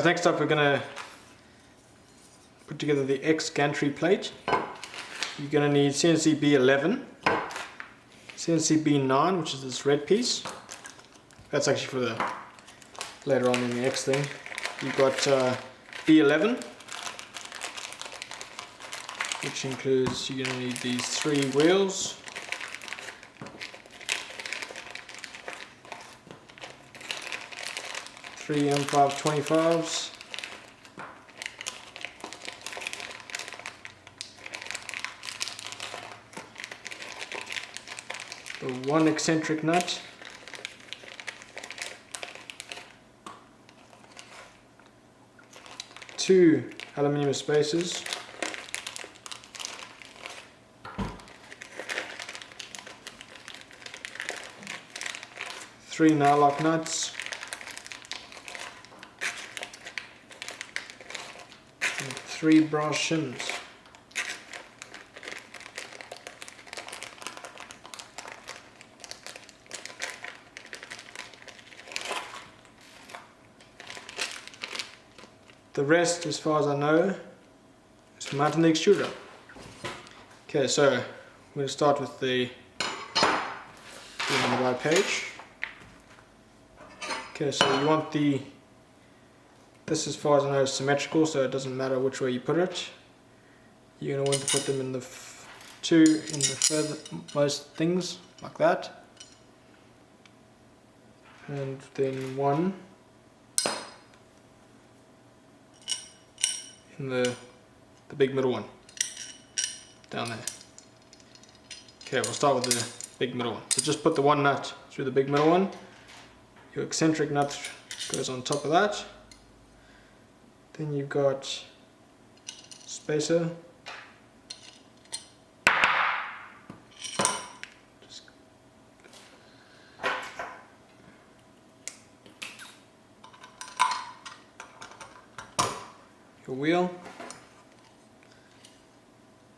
Next up we're going to put together the X gantry plate. You're going to need CNC B11, CNC B9, which is this red piece. That's actually for the later on in the X thing. You've got B11, which includes, you're going to need these 3 wheels. Three M525s. The 1 eccentric nut. 2 aluminium spacers. 3 nylock nuts. And 3 brass shims. The rest, as far as I know, is to mount on the extruder. Okay, so I'm going to start with the on the right page. Okay, so you want this, as far as I know, is symmetrical, so it doesn't matter which way you put it. You're going to want to put them in the 2 in the furthermost things, like that. And then 1 in the big middle one, down there. Okay, we'll start with the big middle one. So just put the 1 nut through the big middle one. Your eccentric nut goes on top of that. Then you've got spacer. Your wheel.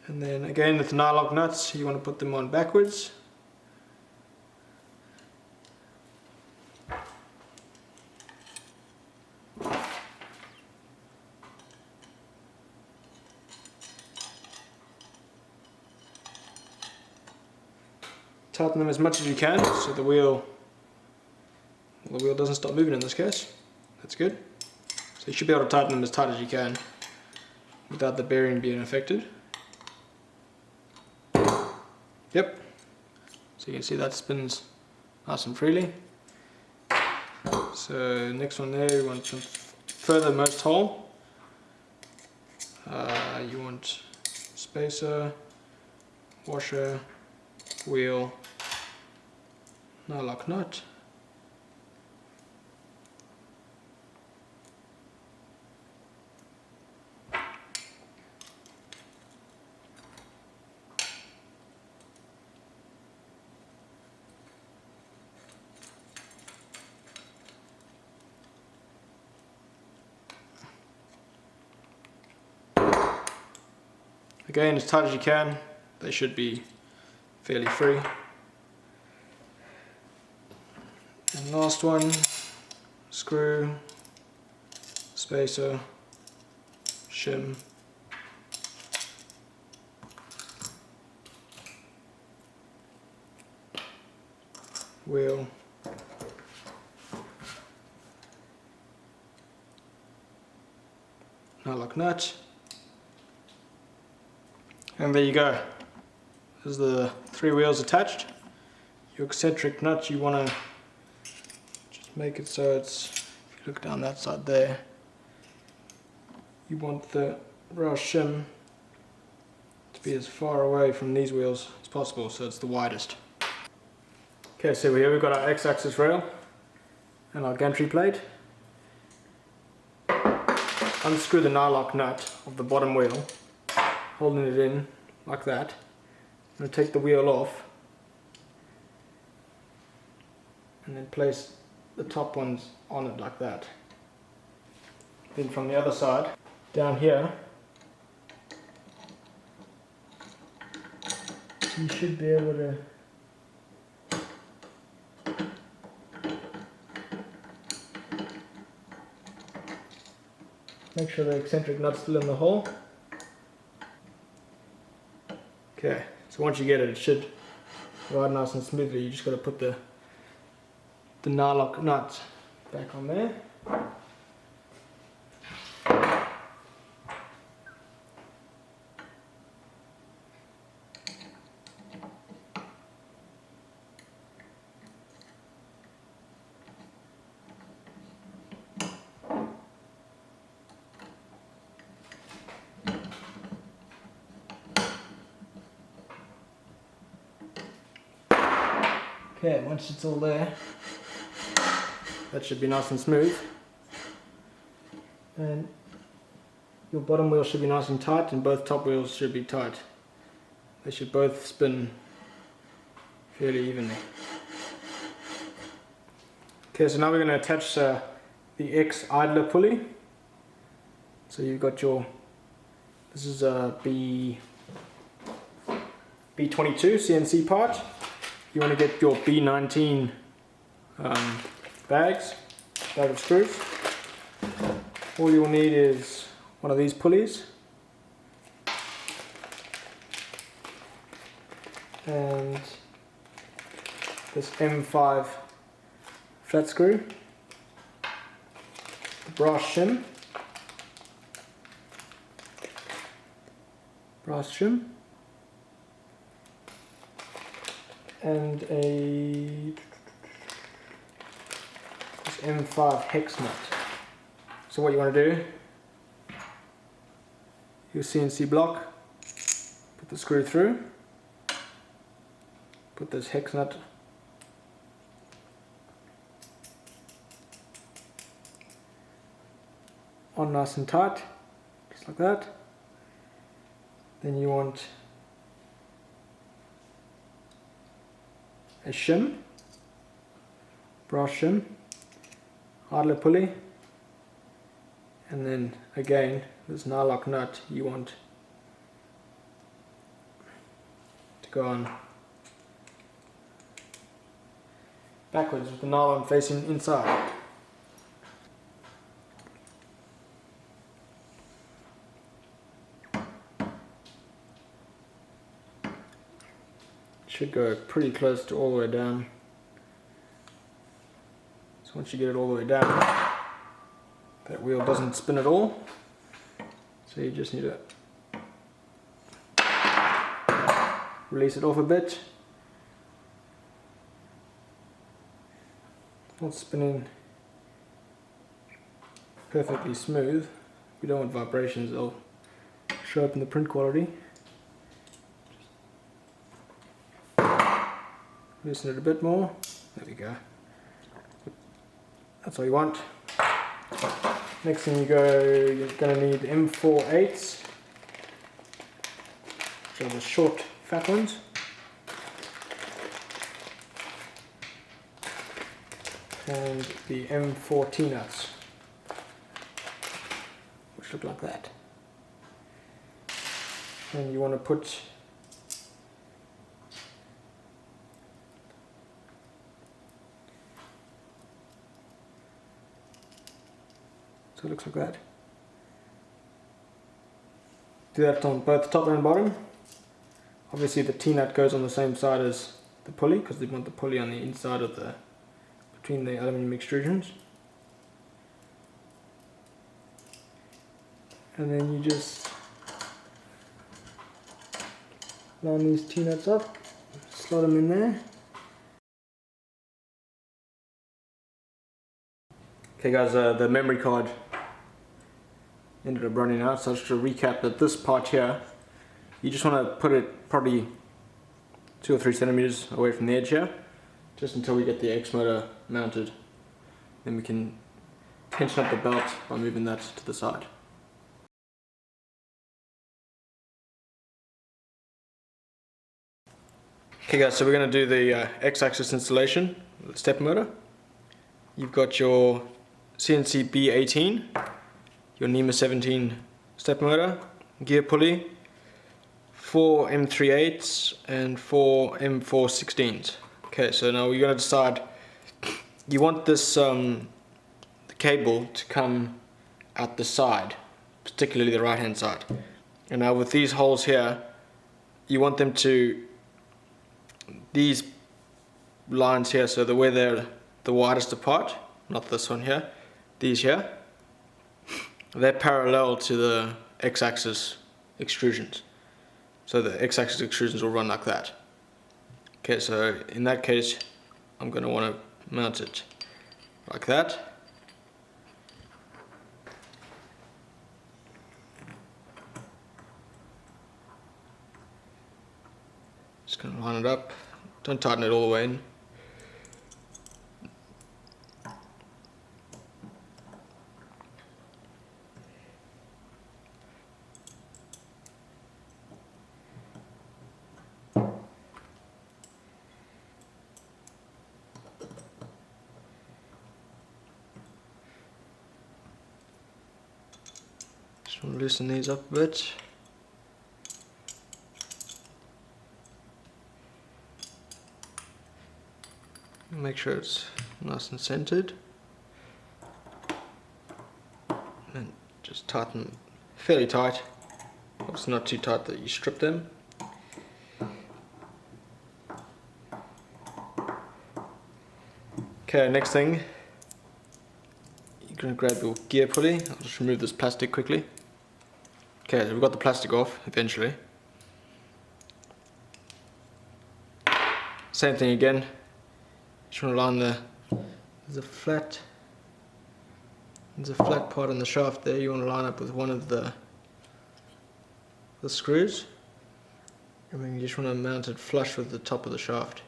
And then again with the nylock nuts, you want to put them on backwards. Tighten them as much as you can so the wheel doesn't stop moving in this case. That's good. So you should be able to tighten them as tight as you can without the bearing being affected. Yep. So you can see that spins nice and freely. So next one there, you want the furthermost hole. You want spacer, washer, wheel, nylock nut. Again, as tight as you can, they should be fairly free. And last one, screw, spacer, shim, wheel, nylock nut. And there you go. There's the 3 wheels attached. Your eccentric nut, you want to just make it so it's, if you look down that side there, you want the brass shim to be as far away from these wheels as possible, so it's the widest. Okay, so here we've got our X-axis rail and our gantry plate. Unscrew the nylock nut of the bottom wheel, holding it in like that. I'm going to take the wheel off and then place the top ones on it like that. Then from the other side, down here, you should be able to Make sure the eccentric nut's still in the hole. Okay, so once you get it, it should ride nice and smoothly. You just got to put the nylock nut back on there. Okay, once it's all there, that should be nice and smooth. And your bottom wheel should be nice and tight, and both top wheels should be tight. They should both spin fairly evenly. Okay, so now we're going to attach the X idler pulley. So you've got your, this is a B22 CNC part. You want to get your B19 bag of screws. All you'll need is one of these pulleys and this M5 flat screw, the brass shim, and this M5 hex nut. So what you want to do, your CNC block, put the screw through, put this hex nut on nice and tight, just like that. Then you want a shim, brass shim, idler pulley, and then again this nylock nut you want to go on backwards with the nylon facing inside. Should go pretty close to all the way down. So once you get it all the way down, that wheel doesn't spin at all. So you just need to release it off a bit. It's not spinning perfectly smooth. We don't want vibrations, they'll show up in the print quality. Loosen it a bit more. There we go. That's all you want. Next thing you're going to need M4/8s, which are the short, fat ones. And the M4 nuts, which look like that. And you want to put so it looks like that. Do that on both top and bottom. Obviously the T-nut goes on the same side as the pulley because they want the pulley on the inside of the, between the aluminium extrusions. And then you just line these T-nuts up, slot them in there. Okay guys, the memory card ended up running out, so just to recap that this part here, you just want to put it probably 2 or 3 centimeters away from the edge here, just until we get the X motor mounted. Then we can tension up the belt by moving that to the side. Okay guys, so we're going to do the X-axis installation with the step motor. You've got your CNC B18, your NEMA 17 step motor, gear pulley, 4 M3/8s and 4 M4/16s. Okay, so now we're going to decide, you want this the cable to come out the side. particularly the right hand side. And now with these holes here, you want them to, these lines here, so where they're the widest apart, not this one here, these here, they're parallel to the x-axis extrusions. So the x-axis extrusions will run like that. Okay, so in that case, I'm going to want to mount it like that. Just going to line it up. Don't tighten it all the way in. Just want to loosen these up a bit. Make sure it's nice and centered. And just tighten fairly tight. It's not too tight that you strip them. Okay, next thing, you're going to grab your gear pulley. I'll just remove this plastic quickly. Okay, so we've got the plastic off eventually. Same thing again. Just want to line there's a flat part on the shaft there. You want to line up with one of the screws, and then you just want to mount it flush with the top of the shaft.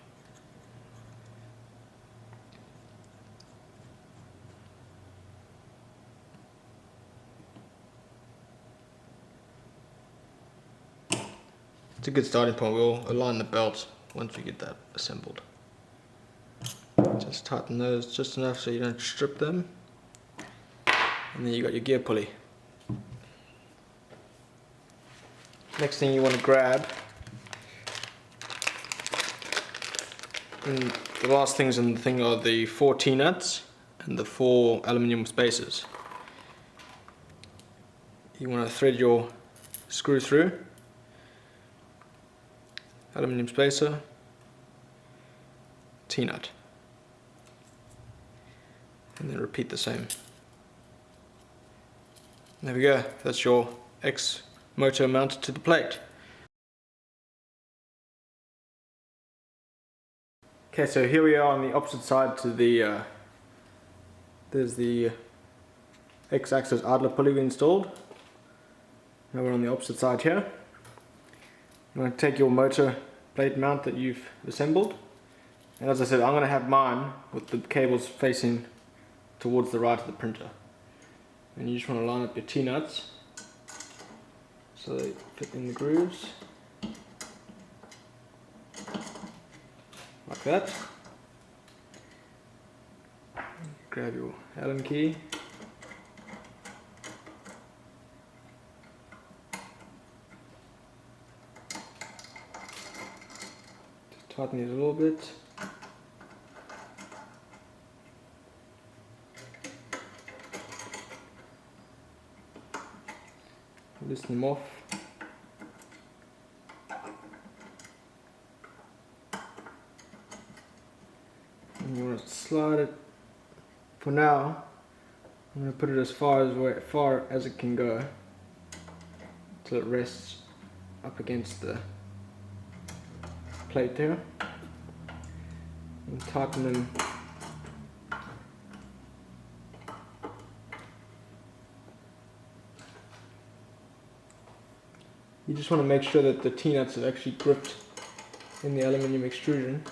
It's a good starting point. We'll align the belt once we get that assembled. Just tighten those just enough so you don't strip them. And then you got your gear pulley. Next thing you want to grab, and the last things in the thing are the 4 T-nuts and the 4 aluminium spacers. You want to thread your screw through, aluminium spacer, T-nut, and then repeat the same. There we go, that's your X motor mounted to the plate. Okay, so here we are on the opposite side to the, there's the X-axis idler pulley we installed. Now we're on the opposite side here. You want to take your motor plate mount that you've assembled, and as I said, I'm going to have mine with the cables facing towards the right of the printer. And you just want to line up your T-nuts so they fit in the grooves, like that. Grab your Allen key. Just tighten it a little bit. Loosen them off. And you want to slide it. For now, I'm going to put it as far as it can go till it rests up against the plate there. And tighten them. You just want to make sure that the T-nuts are actually gripped in the aluminium extrusion.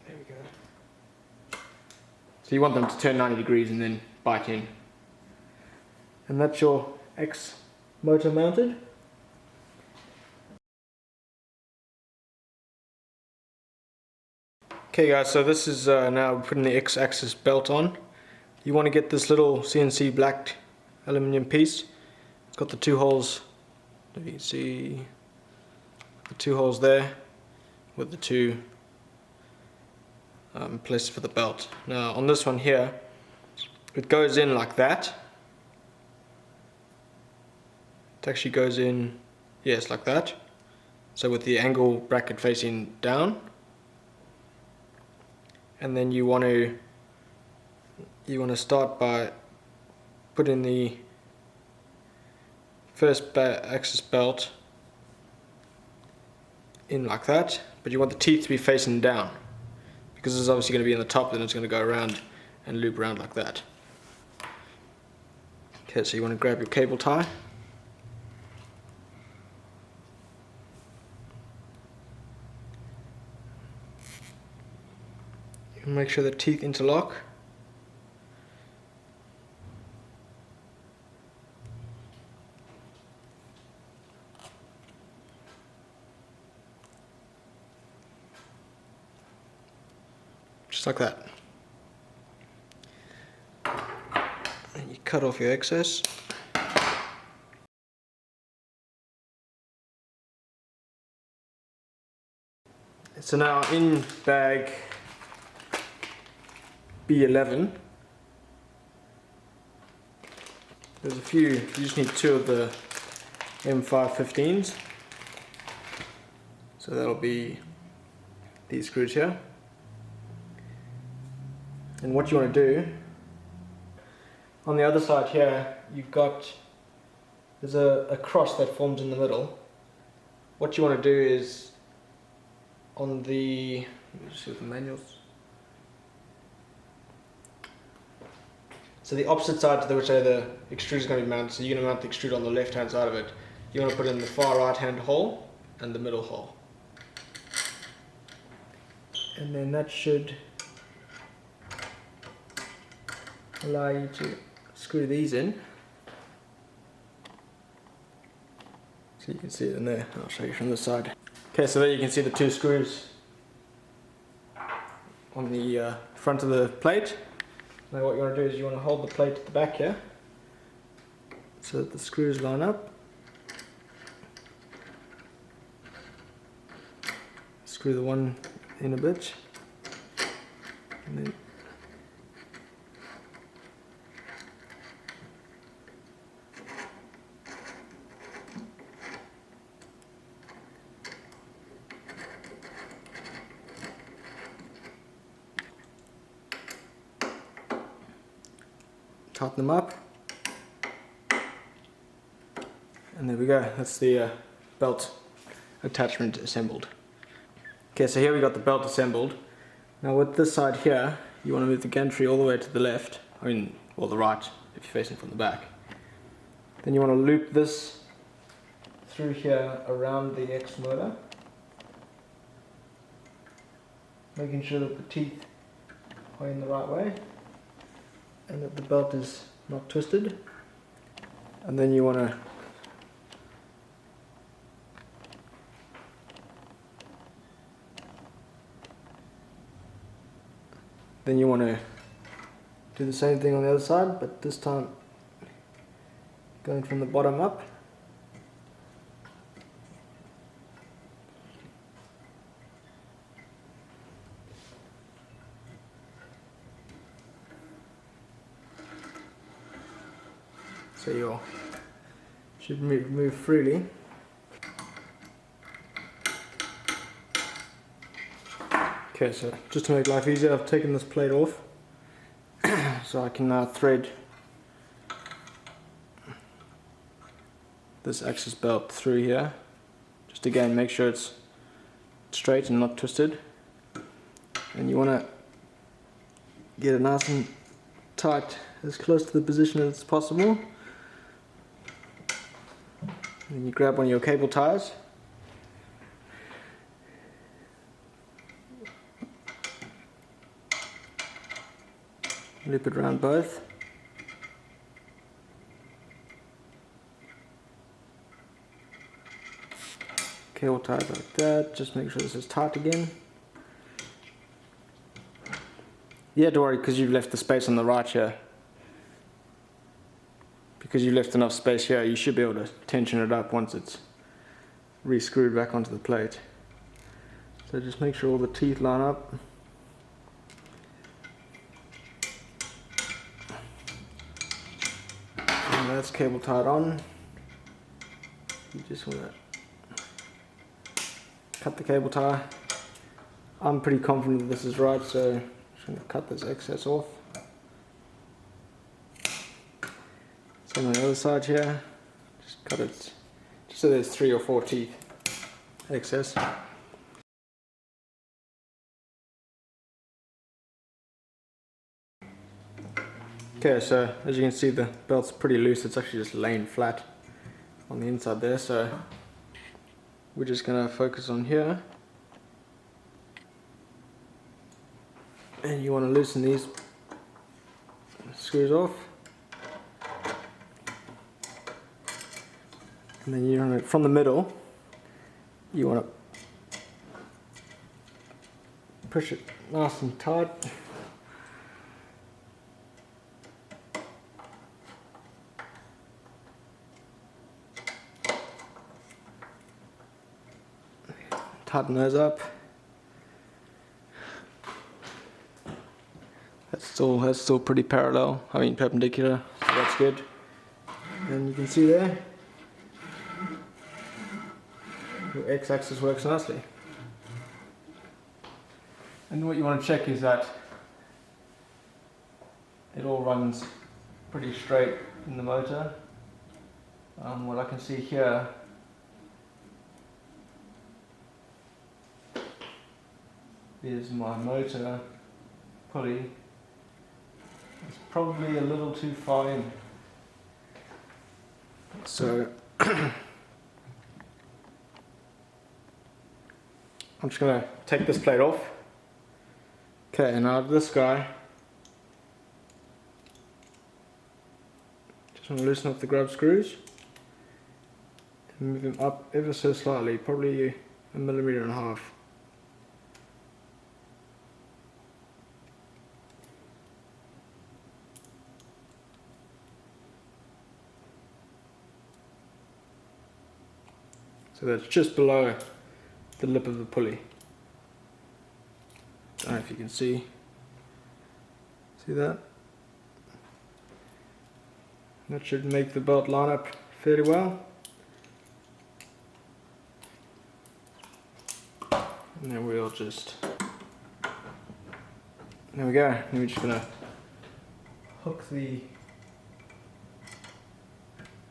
There we go. So you want them to turn 90 degrees and then bite in. And that's your X motor mounted. Okay guys, so this is now putting the X-axis belt on. You want to get this little CNC black aluminium piece. It's got the 2 holes, if you can see the 2 holes there with the 2 places for the belt. Now on this one here, it goes in like that, It actually goes in, yes, like that. So with the angle bracket facing down. And then you want to start by putting the first axis belt in like that, but you want the teeth to be facing down, because it's obviously going to be in the top, then it's going to go around and loop around like that. Okay, so you want to grab your cable tie. You make sure the teeth interlock. Just like that. And you cut off your excess. So now in bag B11, there's a few, you just need 2 of the M515s. So that'll be these screws here. And what you want to do, on the other side here, there's a cross that forms in the middle. What you want to do is, on the, let me just see the manuals. So the opposite side to which the extruder is going to be mounted, so you're going to mount the extruder on the left hand side of it. You want to put it in the far right hand hole and the middle hole. And then that should allow you to screw these in. So you can see it in there. I'll show you from this side. Okay, so there you can see the 2 screws on the front of the plate. Now what you want to do is you want to hold the plate at the back here so that the screws line up. Screw the one in a bit, and then tighten them up, and there we go, that's the belt attachment assembled. Okay, so here we got the belt assembled. Now with this side here, you want to move the gantry all the way to the left, or the right if you're facing from the back. Then you want to loop this through here around the X motor, making sure that the teeth are in the right way and that the belt is not twisted. And then you want to do the same thing on the other side, but this time going from the bottom up. So you should move freely. Okay, so just to make life easier, I've taken this plate off so I can now thread this axis belt through here. Just again, make sure it's straight and not twisted. And you want to get it nice and tight, as close to the position as possible. Then you grab one of your cable ties. Loop it around both. Cable ties like that. Just make sure this is tight again. Yeah, don't worry, because you've left the space on the right here. Because you left enough space here, you should be able to tension it up once it's re-screwed back onto the plate. So just make sure all the teeth line up. And that's cable tied on. You just want to cut the cable tie. I'm pretty confident that this is right, so I'm just going to cut this excess off. Same on the other side here. Just cut it just so there's 3 or 4 teeth excess. Okay, so as you can see, the belt's pretty loose. It's actually just laying flat on the inside there, so we're just going to focus on here. And you want to loosen these screws off. And then you want to, from the middle, you want to push it nice and tight. Tighten those up. That's still pretty parallel. I mean perpendicular, so that's good. And you can see there, your x-axis works nicely. And what you want to check is that it all runs pretty straight in the motor. What I can see here is my motor pulley. It's probably a little too far in. So I'm just going to take this plate off. Okay, and now this guy, just want to loosen up the grub screws and move them up ever so slightly, probably 1.5 millimeters. So that's just below the lip of the pulley. I don't know if you can see that? That should make the belt line up fairly well. And then we'll just, there we go. Then we're just gonna hook the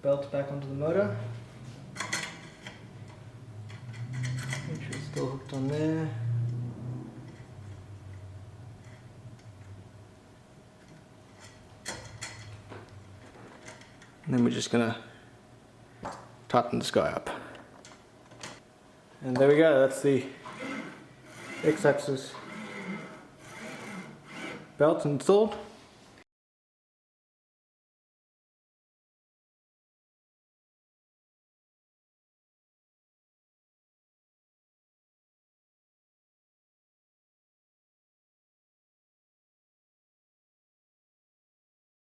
belt back onto the motor. Make sure it's still hooked on there. And then we're just gonna tighten this guy up. And there we go, that's the X-axis belt installed.